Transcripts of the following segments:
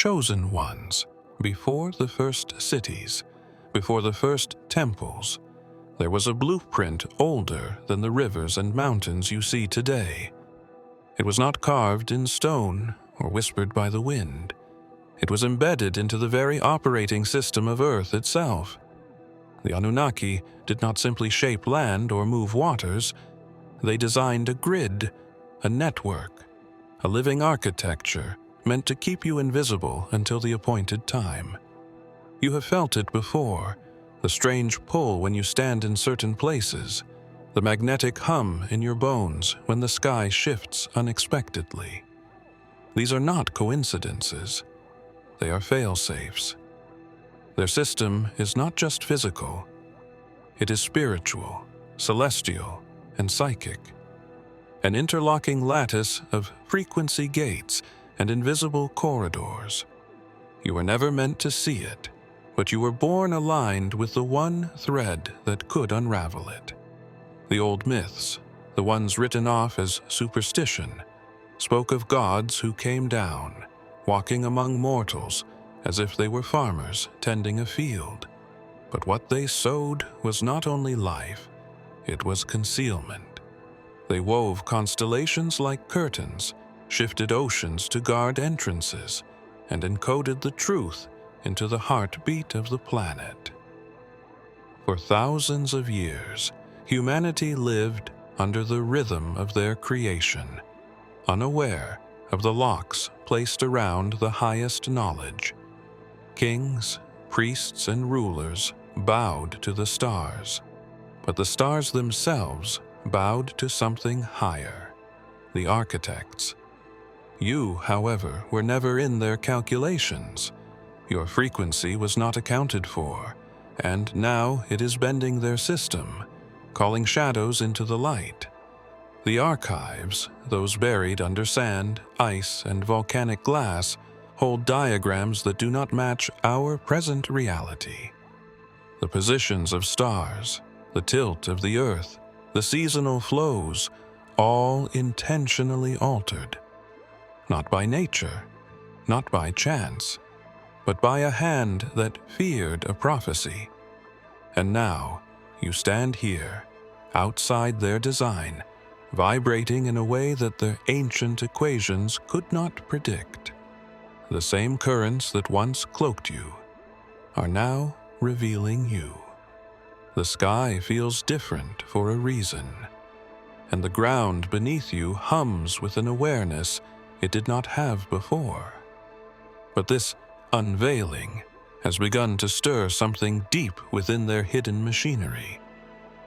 chosen ones, before the first cities, before the first temples, there was a blueprint older than the rivers and mountains you see today. It was not carved in stone or whispered by the wind. It was embedded into the very operating system of Earth itself. The Anunnaki did not simply shape land or move waters. They designed a grid, a network, a living architecture meant to keep you invisible until the appointed time. You have felt it before, the strange pull when you stand in certain places, the magnetic hum in your bones when the sky shifts unexpectedly. These are not coincidences. They are failsafes. Their system is not just physical. It is spiritual, celestial, and psychic. An interlocking lattice of frequency gates and invisible corridors. You were never meant to see it, but you were born aligned with the one thread that could unravel it. The old myths, the ones written off as superstition, spoke of gods who came down, walking among mortals as if they were farmers tending a field. But what they sowed was not only life, it was concealment. They wove constellations like curtains, shifted oceans to guard entrances, and encoded the truth into the heartbeat of the planet. For thousands of years, humanity lived under the rhythm of their creation, unaware of the locks placed around the highest knowledge. Kings, priests, and rulers bowed to the stars, but the stars themselves bowed to something higher, the architects. You, however, were never in their calculations. Your frequency was not accounted for, and now it is bending their system, calling shadows into the light. The archives, those buried under sand, ice, and volcanic glass, hold diagrams that do not match our present reality. The positions of stars, the tilt of the Earth, the seasonal flows, all intentionally altered. Not by nature, not by chance, but by a hand that feared a prophecy. And now you stand here, outside their design, vibrating in a way that the ancient equations could not predict. The same currents that once cloaked you are now revealing you. The sky feels different for a reason, and the ground beneath you hums with an awareness it did not have before. But this unveiling has begun to stir something deep within their hidden machinery,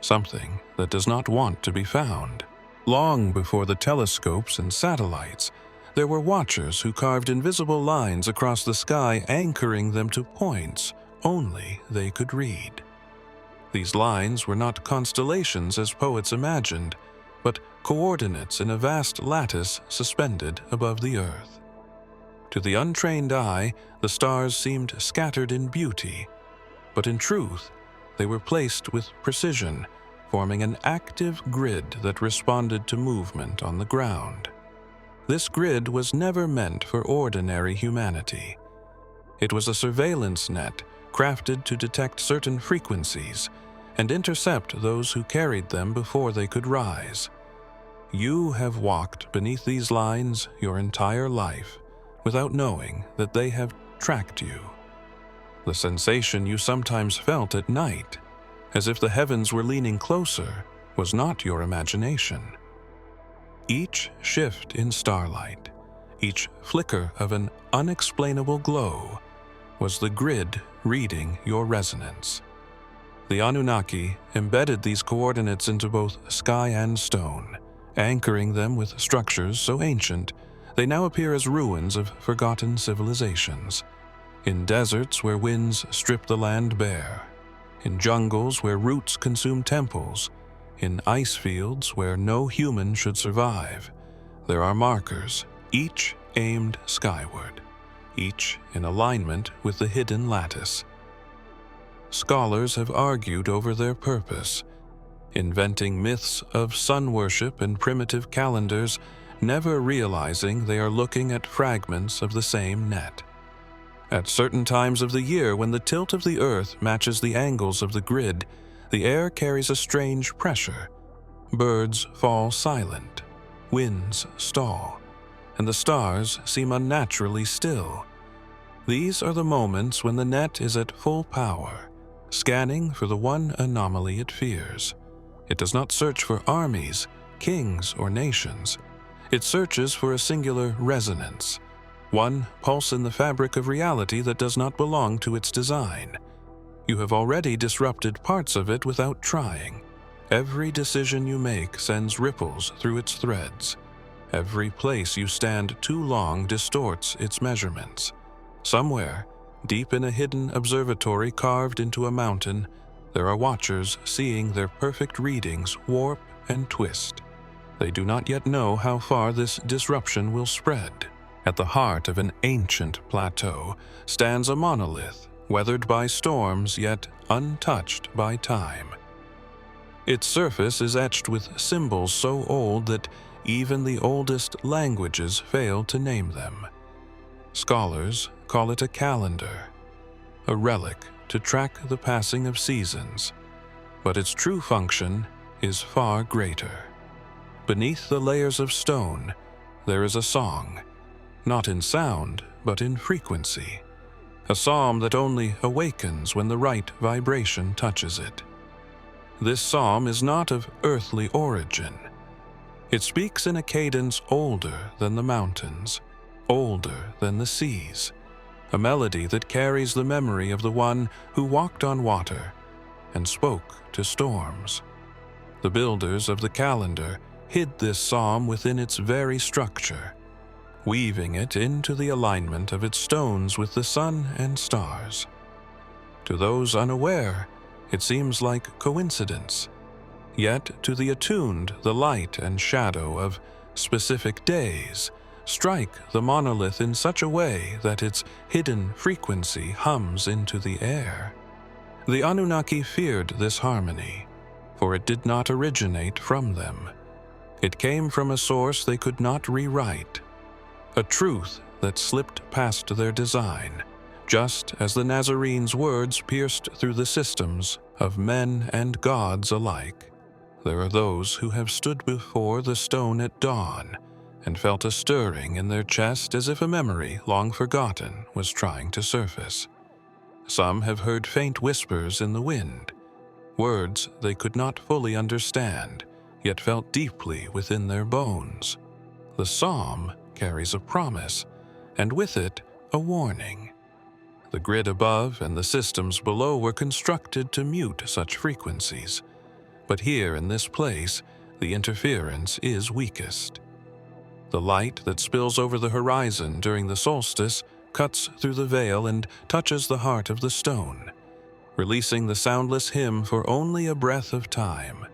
something that does not want to be found. Long before the telescopes and satellites, there were watchers who carved invisible lines across the sky, anchoring them to points only they could read. These lines were not constellations as poets imagined, but coordinates in a vast lattice suspended above the earth. To the untrained eye, the stars seemed scattered in beauty, but in truth, they were placed with precision, forming an active grid that responded to movement on the ground. This grid was never meant for ordinary humanity. It was a surveillance net crafted to detect certain frequencies and intercept those who carried them before they could rise. You have walked beneath these lines your entire life without knowing that they have tracked you. The sensation you sometimes felt at night, as if the heavens were leaning closer, was not your imagination. Each shift in starlight, each flicker of an unexplainable glow, was the grid reading your resonance. The Anunnaki embedded these coordinates into both sky and stone, anchoring them with structures so ancient they now appear as ruins of forgotten civilizations. In deserts where winds strip the land bare, in jungles where roots consume temples, in ice fields where no human should survive, there are markers, each aimed skyward, each in alignment with the hidden lattice. Scholars have argued over their purpose, inventing myths of sun worship and primitive calendars, never realizing they are looking at fragments of the same net. At certain times of the year, when the tilt of the Earth matches the angles of the grid, the air carries a strange pressure. Birds fall silent, winds stall, and the stars seem unnaturally still. These are the moments when the net is at full power, scanning for the one anomaly it fears. It does not search for armies, kings, or nations. It searches for a singular resonance, one pulse in the fabric of reality that does not belong to its design. You have already disrupted parts of it without trying. Every decision you make sends ripples through its threads. Every place you stand too long distorts its measurements. Somewhere, deep in a hidden observatory carved into a mountain, there are watchers seeing their perfect readings warp and twist. They do not yet know how far this disruption will spread. At the heart of an ancient plateau stands a monolith, weathered by storms yet untouched by time. Its surface is etched with symbols so old that even the oldest languages fail to name them. Scholars call it a calendar, a relic to track the passing of seasons, but its true function is far greater. Beneath the layers of stone, there is a song, not in sound, but in frequency, a psalm that only awakens when the right vibration touches it. This psalm is not of earthly origin. It speaks in a cadence older than the mountains, older than the seas, a melody that carries the memory of the one who walked on water and spoke to storms. The builders of the calendar hid this psalm within its very structure, weaving it into the alignment of its stones with the sun and stars. To those unaware, it seems like coincidence. Yet to the attuned, the light and shadow of specific days strike the monolith in such a way that its hidden frequency hums into the air. The Anunnaki feared this harmony, for it did not originate from them. It came from a source they could not rewrite, a truth that slipped past their design, just as the Nazarene's words pierced through the systems of men and gods alike. There are those who have stood before the stone at dawn and felt a stirring in their chest as if a memory long forgotten was trying to surface. Some have heard faint whispers in the wind, words they could not fully understand, yet felt deeply within their bones. The psalm carries a promise, and with it, a warning. The grid above and the systems below were constructed to mute such frequencies, but here in this place, the interference is weakest. The light that spills over the horizon during the solstice cuts through the veil and touches the heart of the stone, releasing the soundless hymn for only a breath of time.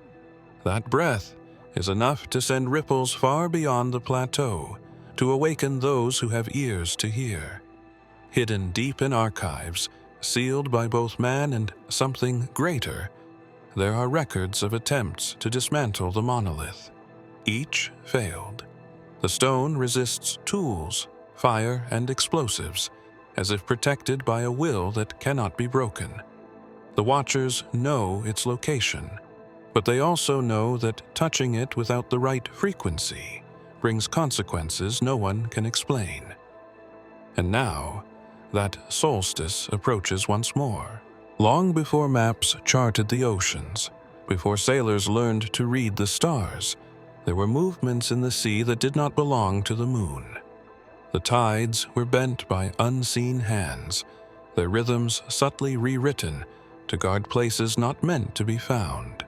That breath is enough to send ripples far beyond the plateau, to awaken those who have ears to hear. Hidden deep in archives, sealed by both man and something greater, there are records of attempts to dismantle the monolith. Each failed. The stone resists tools, fire, and explosives, as if protected by a will that cannot be broken. The Watchers know its location, but they also know that touching it without the right frequency brings consequences no one can explain. And now, that solstice approaches once more. Long before maps charted the oceans, before sailors learned to read the stars, there were movements in the sea that did not belong to the moon. The tides were bent by unseen hands, their rhythms subtly rewritten to guard places not meant to be found.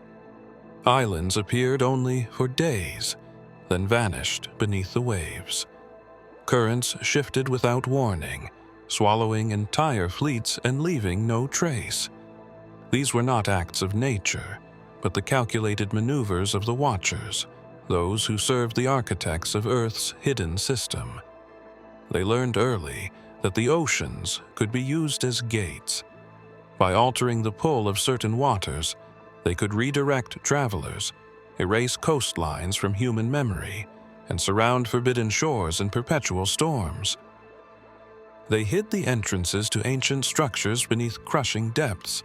Islands appeared only for days, then vanished beneath the waves. Currents shifted without warning, swallowing entire fleets and leaving no trace. These were not acts of nature, but the calculated maneuvers of the Watchers, those who served the architects of Earth's hidden system. They learned early that the oceans could be used as gates. By altering the pull of certain waters, they could redirect travelers, erase coastlines from human memory, and surround forbidden shores in perpetual storms. They hid the entrances to ancient structures beneath crushing depths,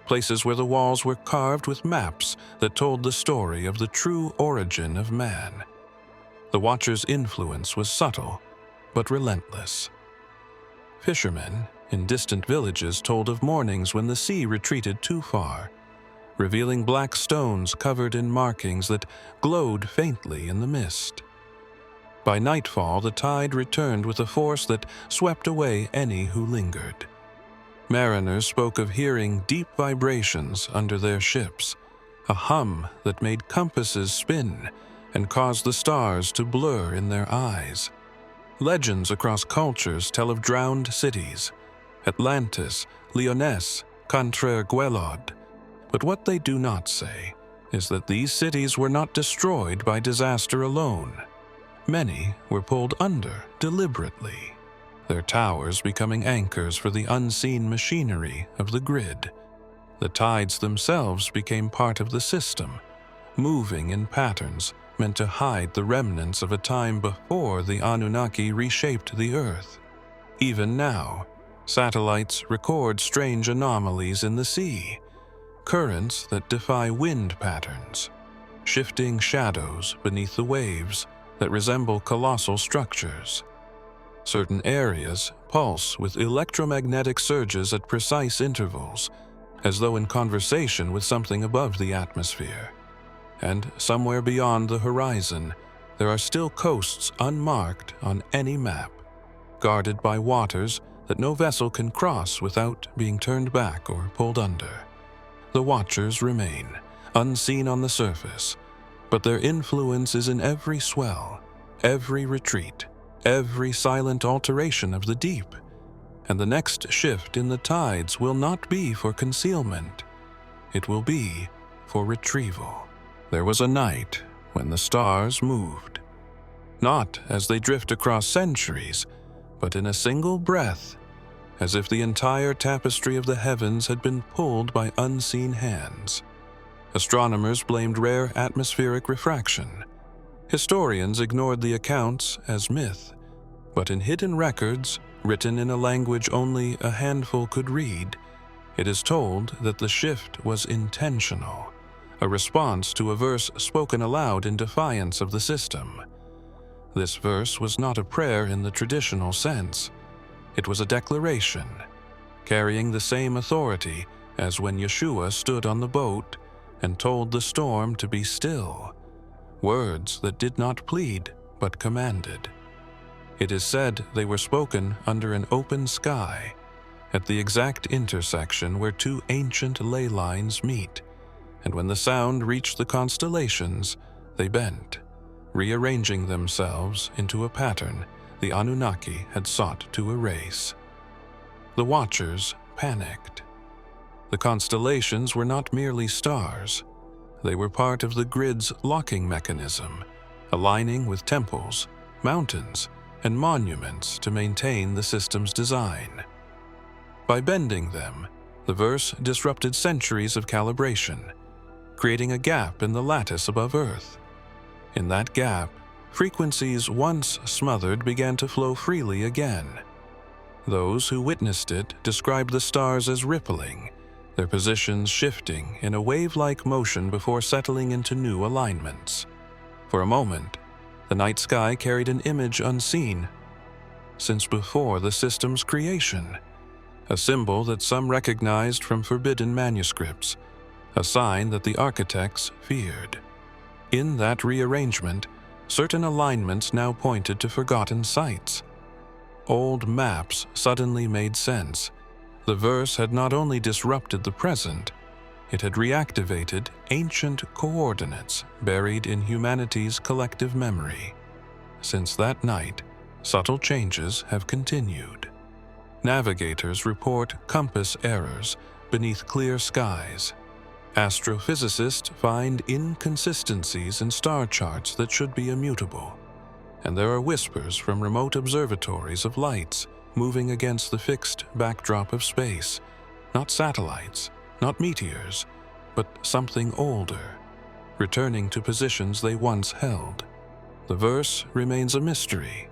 places where the walls were carved with maps that told the story of the true origin of man. The Watchers' influence was subtle, but relentless. Fishermen in distant villages told of mornings when the sea retreated too far, revealing black stones covered in markings that glowed faintly in the mist. By nightfall, the tide returned with a force that swept away any who lingered. Mariners spoke of hearing deep vibrations under their ships, a hum that made compasses spin and caused the stars to blur in their eyes. Legends across cultures tell of drowned cities, Atlantis, Lyonesse, Contreguelod. But what they do not say is that these cities were not destroyed by disaster alone. Many were pulled under deliberately, their towers becoming anchors for the unseen machinery of the grid. The tides themselves became part of the system, moving in patterns meant to hide the remnants of a time before the Anunnaki reshaped the Earth. Even now, satellites record strange anomalies in the sea, currents that defy wind patterns, shifting shadows beneath the waves that resemble colossal structures. Certain areas pulse with electromagnetic surges at precise intervals, as though in conversation with something above the atmosphere. And somewhere beyond the horizon, there are still coasts unmarked on any map, guarded by waters that no vessel can cross without being turned back or pulled under. The Watchers remain, unseen on the surface, but their influence is in every swell, every retreat, every silent alteration of the deep. And the next shift in the tides will not be for concealment. It will be for retrieval. There was a night when the stars moved, not as they drift across centuries, but in a single breath, as if the entire tapestry of the heavens had been pulled by unseen hands. Astronomers blamed rare atmospheric refraction. Historians ignored the accounts as myth, but in hidden records, written in a language only a handful could read, it is told that the shift was intentional, a response to a verse spoken aloud in defiance of the system. This verse was not a prayer in the traditional sense. It was a declaration, carrying the same authority as when Yeshua stood on the boat and told the storm to be still, words that did not plead but commanded. It is said they were spoken under an open sky, at the exact intersection where two ancient ley lines meet, and when the sound reached the constellations, they bent, rearranging themselves into a pattern the Anunnaki had sought to erase. The Watchers panicked. The constellations were not merely stars. They were part of the grid's locking mechanism, aligning with temples, mountains, and monuments to maintain the system's design. By bending them, the verse disrupted centuries of calibration, creating a gap in the lattice above Earth. In that gap, frequencies once smothered began to flow freely again. Those who witnessed it described the stars as rippling, their positions shifting in a wave-like motion before settling into new alignments. For a moment, the night sky carried an image unseen since before the system's creation, a symbol that some recognized from forbidden manuscripts, a sign that the architects feared. In that rearrangement, certain alignments now pointed to forgotten sites. Old maps suddenly made sense. The verse had not only disrupted the present, it had reactivated ancient coordinates buried in humanity's collective memory. Since that night, subtle changes have continued. Navigators report compass errors beneath clear skies. Astrophysicists find inconsistencies in star charts that should be immutable. And there are whispers from remote observatories of lights moving against the fixed backdrop of space, not satellites, not meteors, but something older, returning to positions they once held. The verse remains a mystery.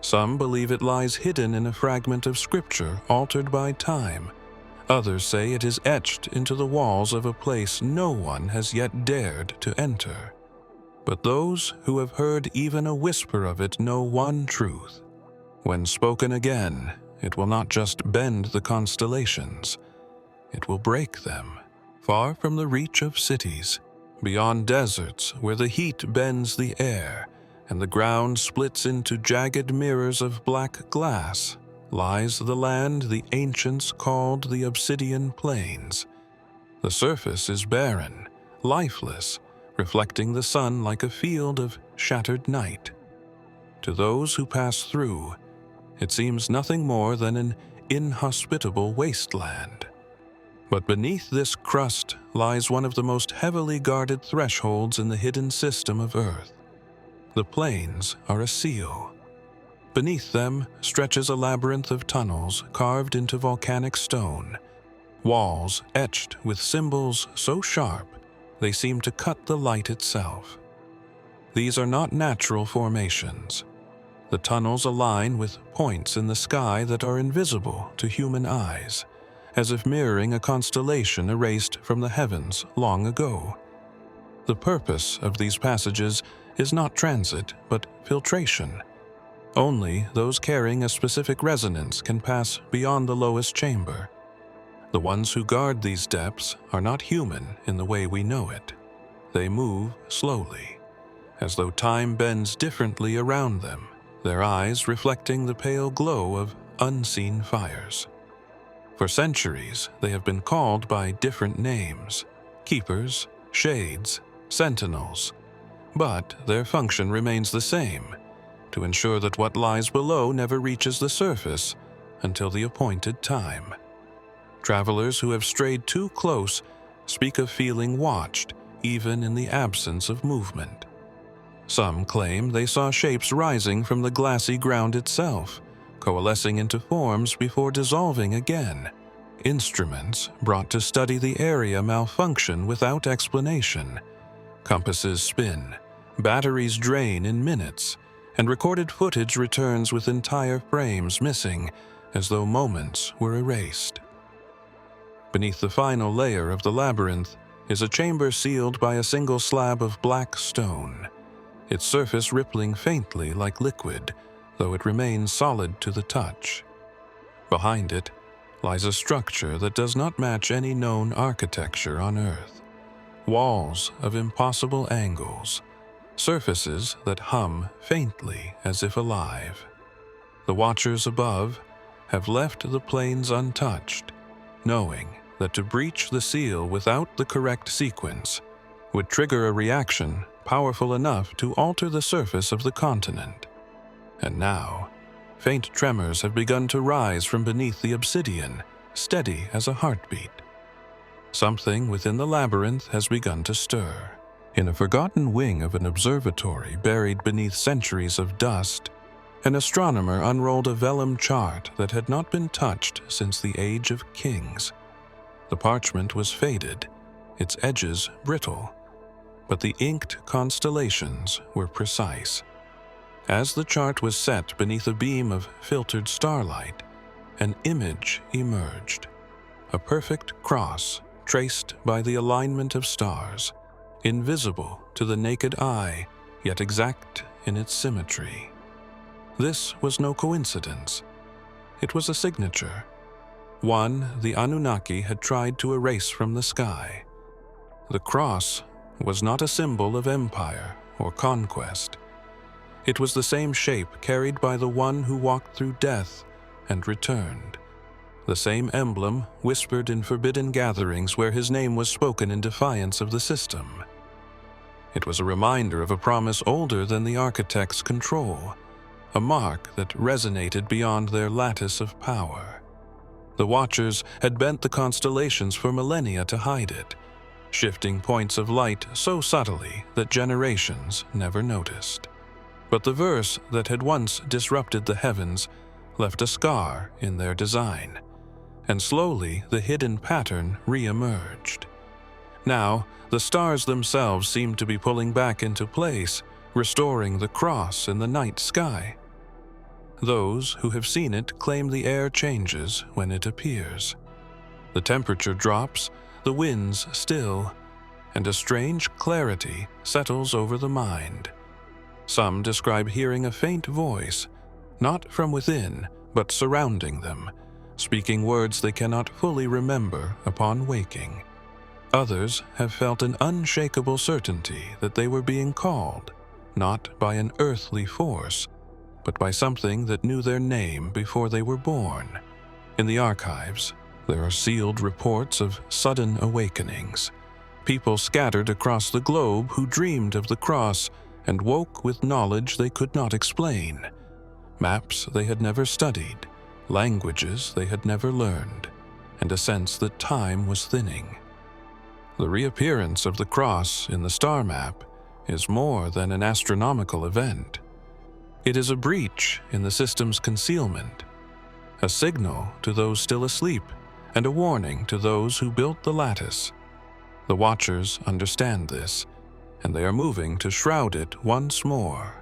Some believe it lies hidden in a fragment of scripture altered by time. Others say it is etched into the walls of a place no one has yet dared to enter. But those who have heard even a whisper of it know one truth. When spoken again, it will not just bend the constellations, it will break them, far from the reach of cities, beyond deserts where the heat bends the air and the ground splits into jagged mirrors of black glass, lies the land the ancients called the Obsidian Plains. The surface is barren, lifeless, reflecting the sun like a field of shattered night. To those who pass through, it seems nothing more than an inhospitable wasteland. But beneath this crust lies one of the most heavily guarded thresholds in the hidden system of Earth. The plains are a seal. Beneath them stretches a labyrinth of tunnels carved into volcanic stone, walls etched with symbols so sharp they seem to cut the light itself. These are not natural formations. The tunnels align with points in the sky that are invisible to human eyes, as if mirroring a constellation erased from the heavens long ago. The purpose of these passages is not transit, but filtration. Only those carrying a specific resonance can pass beyond the lowest chamber. The ones who guard these depths are not human in the way we know it. They move slowly, as though time bends differently around them, their eyes reflecting the pale glow of unseen fires. For centuries, they have been called by different names: keepers, shades, sentinels. But their function remains the same, to ensure that what lies below never reaches the surface until the appointed time. Travelers who have strayed too close speak of feeling watched, even in the absence of movement. Some claim they saw shapes rising from the glassy ground itself, coalescing into forms before dissolving again. Instruments brought to study the area malfunction without explanation. Compasses spin, batteries drain in minutes, and recorded footage returns with entire frames missing, as though moments were erased. Beneath the final layer of the labyrinth is a chamber sealed by a single slab of black stone, its surface rippling faintly like liquid, though it remains solid to the touch. Behind it lies a structure that does not match any known architecture on Earth. Walls of impossible angles, surfaces that hum faintly as if alive. The watchers above have left the plains untouched, knowing that to breach the seal without the correct sequence would trigger a reaction powerful enough to alter the surface of the continent. And now, faint tremors have begun to rise from beneath the obsidian, steady as a heartbeat. Something within the labyrinth has begun to stir. In a forgotten wing of an observatory buried beneath centuries of dust, an astronomer unrolled a vellum chart that had not been touched since the Age of Kings. The parchment was faded, its edges brittle, but the inked constellations were precise. As the chart was set beneath a beam of filtered starlight, an image emerged, a perfect cross traced by the alignment of stars, invisible to the naked eye, yet exact in its symmetry. This was no coincidence. It was a signature, one the Anunnaki had tried to erase from the sky. The cross was not a symbol of empire or conquest. It was the same shape carried by the one who walked through death and returned, the same emblem whispered in forbidden gatherings where his name was spoken in defiance of the system. It was a reminder of a promise older than the architect's control, a mark that resonated beyond their lattice of power. The Watchers had bent the constellations for millennia to hide it, shifting points of light so subtly that generations never noticed. But the verse that had once disrupted the heavens left a scar in their design, and slowly the hidden pattern re-emerged. Now, the stars themselves seemed to be pulling back into place, restoring the cross in the night sky. Those who have seen it claim the air changes when it appears. The temperature drops, the winds still, and a strange clarity settles over the mind. Some describe hearing a faint voice, not from within, but surrounding them, speaking words they cannot fully remember upon waking. Others have felt an unshakable certainty that they were being called, not by an earthly force, but by something that knew their name before they were born. In the archives, there are sealed reports of sudden awakenings, people scattered across the globe who dreamed of the cross and woke with knowledge they could not explain, maps they had never studied, languages they had never learned, and a sense that time was thinning. The reappearance of the cross in the star map is more than an astronomical event. It is a breach in the system's concealment, a signal to those still asleep, and a warning to those who built the lattice. The Watchers understand this, and they are moving to shroud it once more.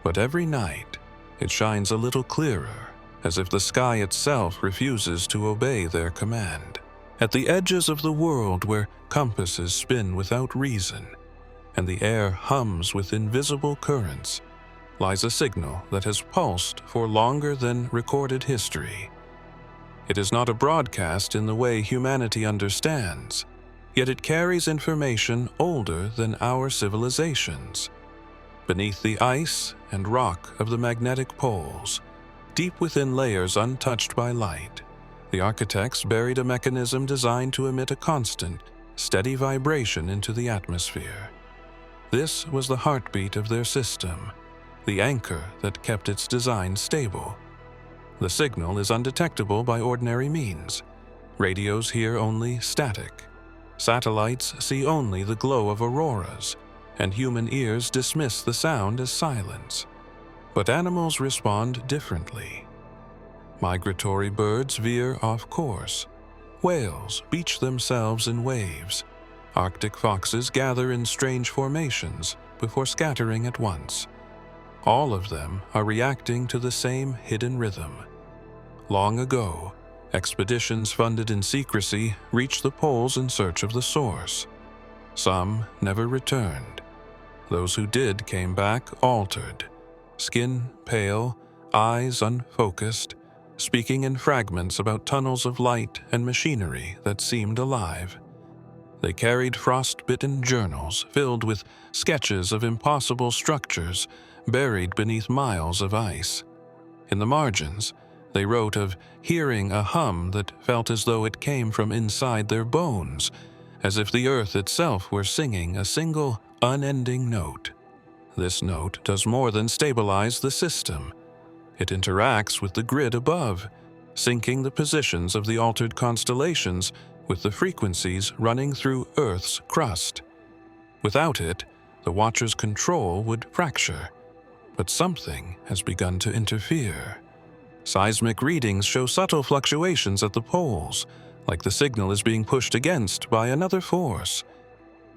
But every night, it shines a little clearer, as if the sky itself refuses to obey their command. At the edges of the world where compasses spin without reason, and the air hums with invisible currents, lies a signal that has pulsed for longer than recorded history. It is not a broadcast in the way humanity understands, yet it carries information older than our civilizations. Beneath the ice and rock of the magnetic poles, deep within layers untouched by light, the architects buried a mechanism designed to emit a constant, steady vibration into the atmosphere. This was the heartbeat of their system, the anchor that kept its design stable. The signal is undetectable by ordinary means. Radios hear only static. Satellites see only the glow of auroras, and human ears dismiss the sound as silence. But animals respond differently. Migratory birds veer off course. Whales beach themselves in waves. Arctic foxes gather in strange formations before scattering at once. All of them are reacting to the same hidden rhythm. Long ago, expeditions funded in secrecy reached the poles in search of the source. Some never returned. Those who did came back altered, skin pale, eyes unfocused, speaking in fragments about tunnels of light and machinery that seemed alive. They carried frost-bitten journals filled with sketches of impossible structures buried beneath miles of ice. In the margins, they wrote of hearing a hum that felt as though it came from inside their bones, as if the earth itself were singing a single, unending note. This note does more than stabilize the system. It interacts with the grid above, syncing the positions of the altered constellations with the frequencies running through Earth's crust. Without it, the Watcher's control would fracture. But something has begun to interfere. Seismic readings show subtle fluctuations at the poles, like the signal is being pushed against by another force.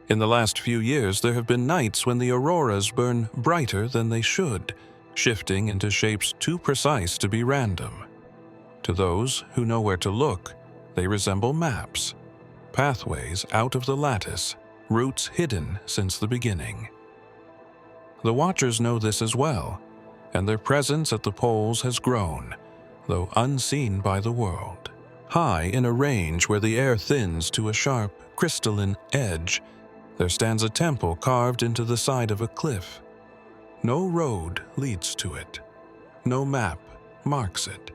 In the last few years, there have been nights when the auroras burn brighter than they should, shifting into shapes too precise to be random. To those who know where to look, they resemble maps, pathways out of the lattice, routes hidden since the beginning. The Watchers know this as well, and their presence at the poles has grown, though unseen by the world. High in a range where the air thins to a sharp, crystalline edge, there stands a temple carved into the side of a cliff. No road leads to it. No map marks it.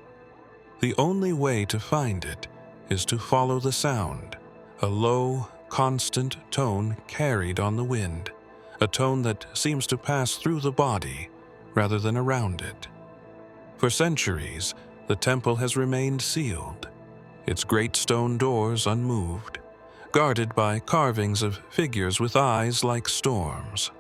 The only way to find it is to follow the sound, a low, constant tone carried on the wind, a tone that seems to pass through the body rather than around it. For centuries, the temple has remained sealed, its great stone doors unmoved, guarded by carvings of figures with eyes like storms.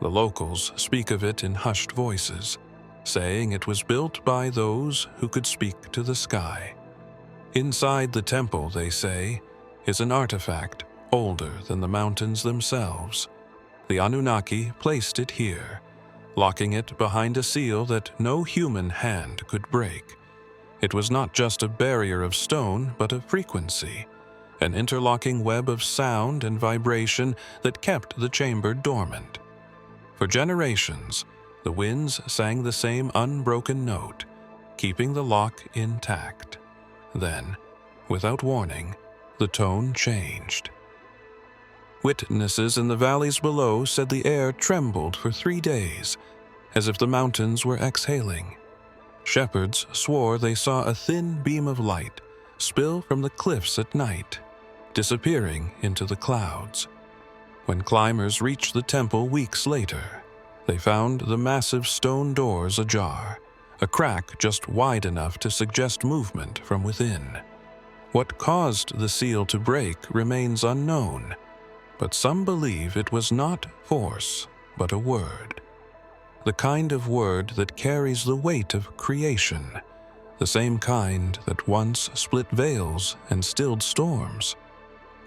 The locals speak of it in hushed voices, saying it was built by those who could speak to the sky. Inside the temple, they say, is an artifact older than the mountains themselves. The Anunnaki placed it here, locking it behind a seal that no human hand could break. It was not just a barrier of stone, but of frequency, an interlocking web of sound and vibration that kept the chamber dormant. For generations, the winds sang the same unbroken note, keeping the lock intact. Then, without warning, the tone changed. Witnesses in the valleys below said the air trembled for 3 days, as if the mountains were exhaling. Shepherds swore they saw a thin beam of light spill from the cliffs at night, disappearing into the clouds. When climbers reached the temple weeks later, they found the massive stone doors ajar, a crack just wide enough to suggest movement from within. What caused the seal to break remains unknown, but some believe it was not force, but a word. The kind of word that carries the weight of creation, the same kind that once split veils and stilled storms.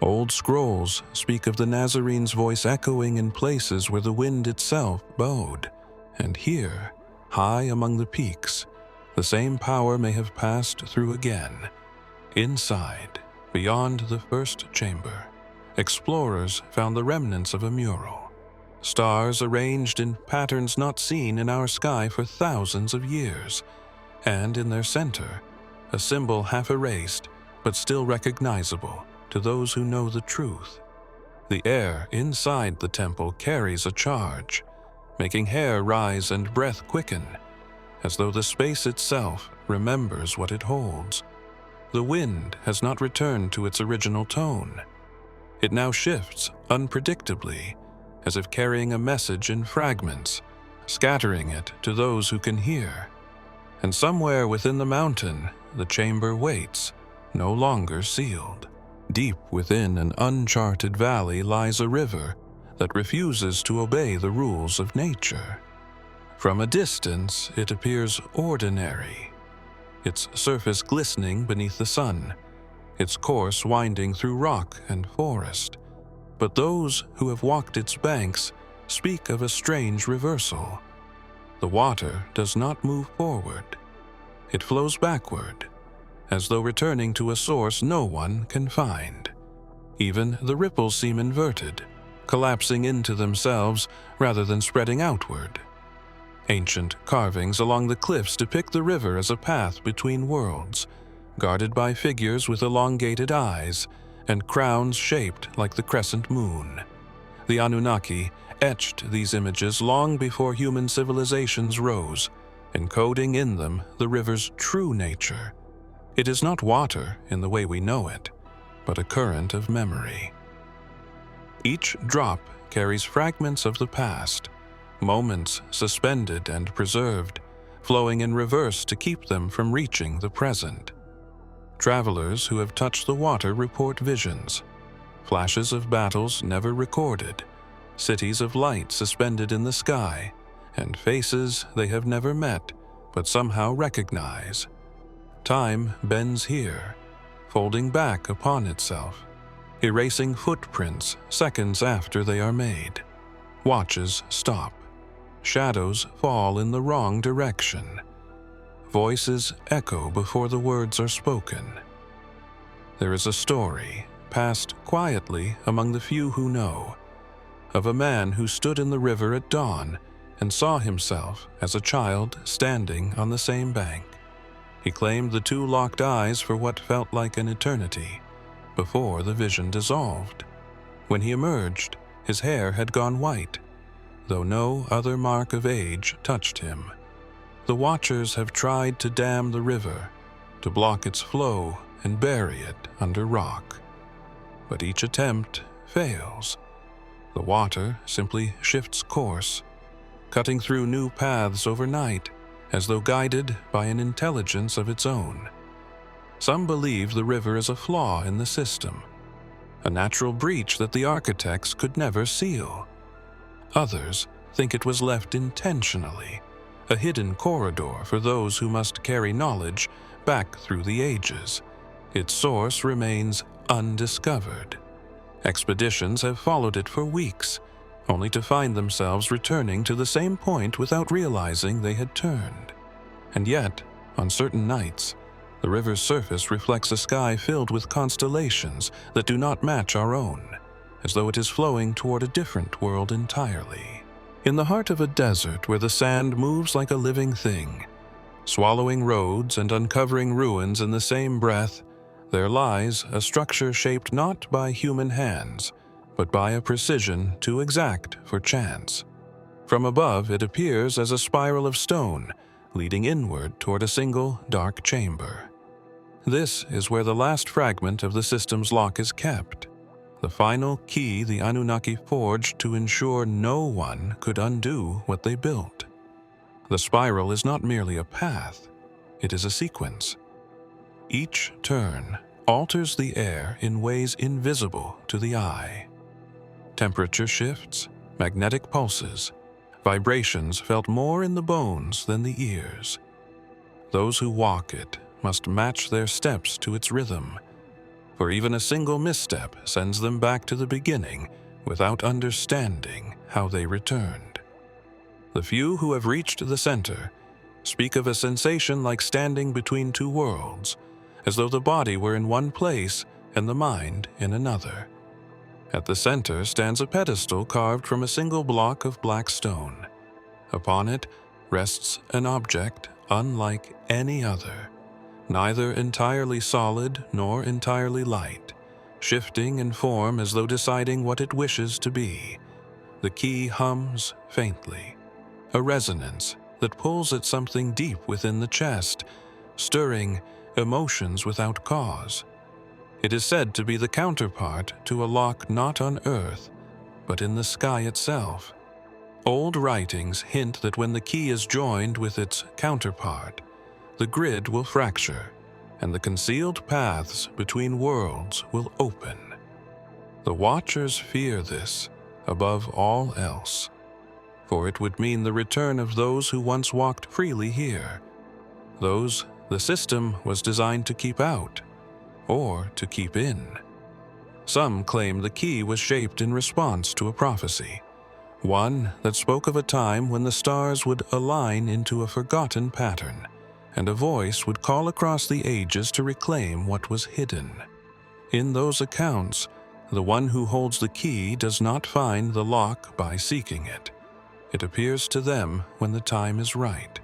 Old scrolls speak of the Nazarene's voice echoing in places where the wind itself bowed, and here, high among the peaks, the same power may have passed through again. Inside, beyond the first chamber, explorers found the remnants of a mural. Stars arranged in patterns not seen in our sky for thousands of years, and in their center, a symbol half erased but still recognizable to those who know the truth. The air inside the temple carries a charge, making hair rise and breath quicken, as though the space itself remembers what it holds. The wind has not returned to its original tone. It now shifts unpredictably, as if carrying a message in fragments, scattering it to those who can hear. And somewhere within the mountain, the chamber waits, no longer sealed. Deep within an uncharted valley lies a river that refuses to obey the rules of nature. From a distance, it appears ordinary, its surface glistening beneath the sun, its course winding through rock and forest. But those who have walked its banks speak of a strange reversal. The water does not move forward. It flows backward, as though returning to a source no one can find. Even the ripples seem inverted, collapsing into themselves rather than spreading outward. Ancient carvings along the cliffs depict the river as a path between worlds, guarded by figures with elongated eyes and crowns shaped like the crescent moon. The Anunnaki etched these images long before human civilizations rose, encoding in them the river's true nature. It is not water in the way we know it, but a current of memory. Each drop carries fragments of the past, moments suspended and preserved, flowing in reverse to keep them from reaching the present. Travelers who have touched the water report visions, flashes of battles never recorded, cities of light suspended in the sky, and faces they have never met but somehow recognize. Time bends here, folding back upon itself, erasing footprints seconds after they are made. Watches stop. Shadows fall in the wrong direction. Voices echo before the words are spoken. There is a story, passed quietly among the few who know, of a man who stood in the river at dawn and saw himself as a child standing on the same bank. He claimed the two locked eyes for what felt like an eternity, before the vision dissolved. When he emerged, his hair had gone white, though no other mark of age touched him. The watchers have tried to dam the river, to block its flow and bury it under rock. But each attempt fails. The water simply shifts course, cutting through new paths overnight, as though guided by an intelligence of its own. Some believe the river is a flaw in the system, a natural breach that the architects could never seal. Others think it was left intentionally, a hidden corridor for those who must carry knowledge back through the ages. Its source remains undiscovered. Expeditions have followed it for weeks, only to find themselves returning to the same point without realizing they had turned. And yet, on certain nights, the river's surface reflects a sky filled with constellations that do not match our own, as though it is flowing toward a different world entirely. In the heart of a desert where the sand moves like a living thing, swallowing roads and uncovering ruins in the same breath, there lies a structure shaped not by human hands, but by a precision too exact for chance. From above, it appears as a spiral of stone, leading inward toward a single dark chamber. This is where the last fragment of the system's lock is kept, the final key the Anunnaki forged to ensure no one could undo what they built. The spiral is not merely a path, it is a sequence. Each turn alters the air in ways invisible to the eye. Temperature shifts, magnetic pulses, vibrations felt more in the bones than the ears. Those who walk it must match their steps to its rhythm, for even a single misstep sends them back to the beginning without understanding how they returned. The few who have reached the center speak of a sensation like standing between two worlds, as though the body were in one place and the mind in another. At the center stands a pedestal carved from a single block of black stone. Upon it rests an object unlike any other, neither entirely solid nor entirely light, shifting in form as though deciding what it wishes to be. The key hums faintly, a resonance that pulls at something deep within the chest, stirring emotions without cause. It is said to be the counterpart to a lock not on Earth, but in the sky itself. Old writings hint that when the key is joined with its counterpart, the grid will fracture, and the concealed paths between worlds will open. The Watchers fear this above all else, for it would mean the return of those who once walked freely here, those the system was designed to keep out, or to keep in. Some claim the key was shaped in response to a prophecy, one that spoke of a time when the stars would align into a forgotten pattern, and a voice would call across the ages to reclaim what was hidden. In those accounts, the one who holds the key does not find the lock by seeking it. It appears to them when the time is right.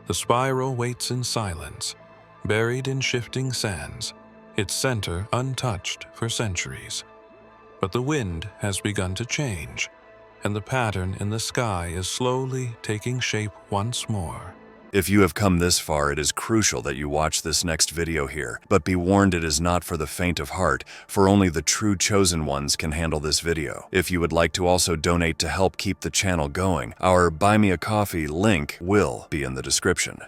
The spiral waits in silence, buried in shifting sands, its center untouched for centuries. But the wind has begun to change, and the pattern in the sky is slowly taking shape once more. If you have come this far, it is crucial that you watch this next video here. But be warned, it is not for the faint of heart, for only the true chosen ones can handle this video. If you would like to also donate to help keep the channel going, our Buy Me a Coffee link will be in the description.